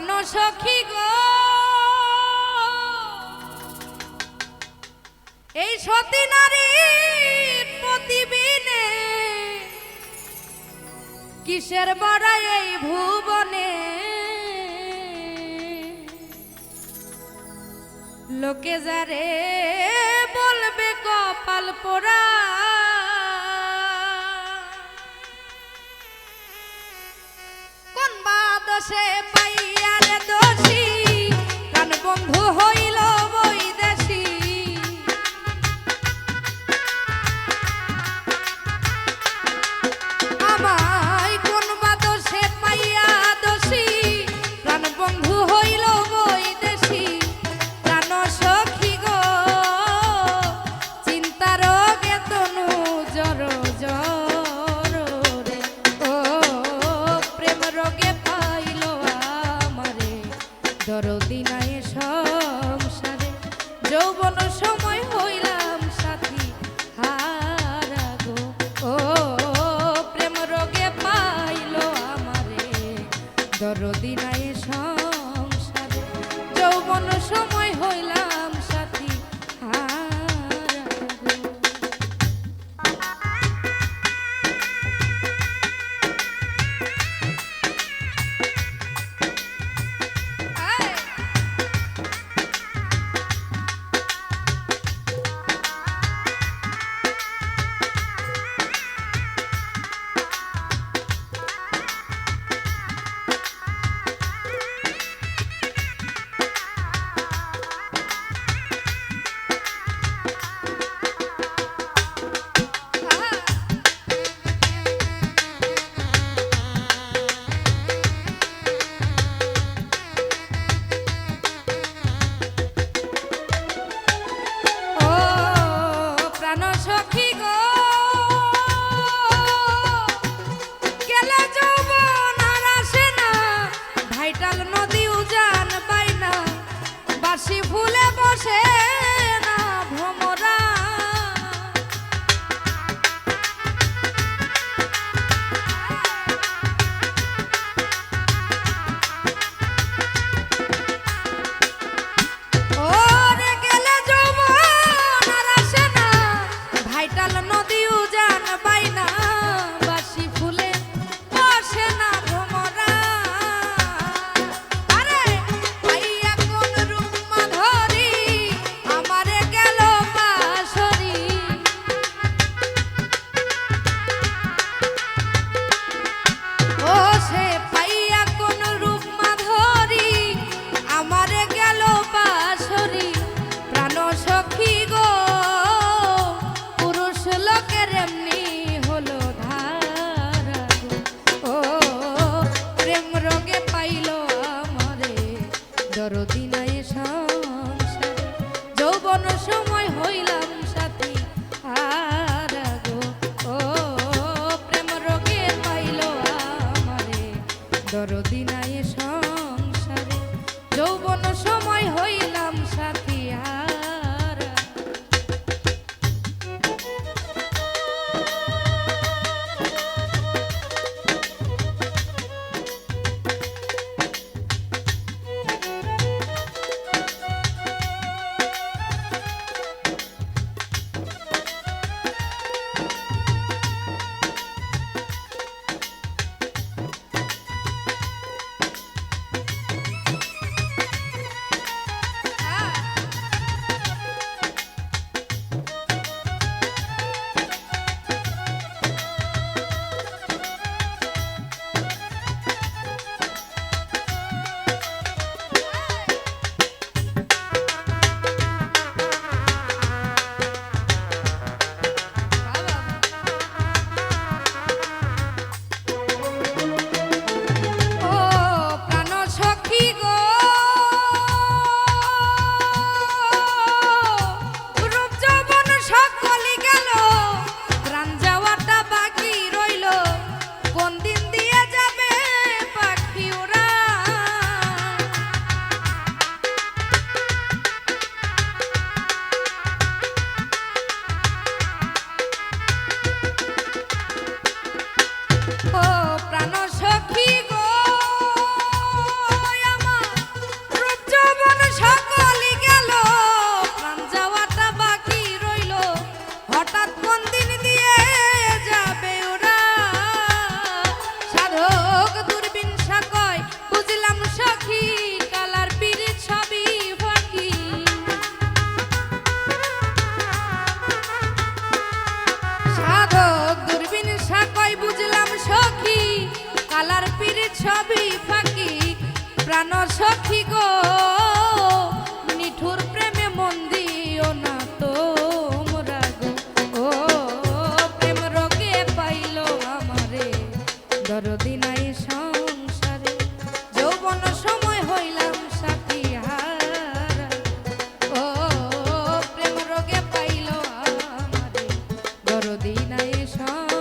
প্রাণ সখী গো এই সতী নারীর প্রতিবিনে কিসের বড়াই এই ভুবনে লোকে যারে বলবে কপাল পোড়া কোন বা দোষে পাইয়া রে দোষী প্রাণ বন্ধু হইল বৈদেশী আমায় কোন বা দোষে পাইয়া দোষী প্রাণ বন্ধু হইল বৈদেশী প্রাণ সখী গো চিন্তা রোগে তনু জর জর রে ও প্রেম রোগে পাইল আমারে দরদি নাই সংসারে যৌবন সময় হইলাম সাথী হারা গো ও প্রেম রোগে পাইল আমারে দরদি নাই সংসারে যৌবন সময় হইলাম সাথী হারা গো। নদী উজান বাইনা বাসি ফুলে বসে না ভ্রমরা ওরে গেলে যৌবন আর আসে না ভাইটাল নদী উজান বাইনা বাসি ফুলে বসে না ভ্রমরা দরদি নাই সংসারে যৌবন সময় হইলাম সাথী হারা গো ও প্রেম রোগে পাইল আমারে দরদি নাই সংসারে যৌবন সময় হইলাম সাথী হারা। দরদি নাই সংসারে যৌবন সময় হইলাম সাথী হারা ও প্রেম রোগে পাইল আমারে দরদি নাই সংসারে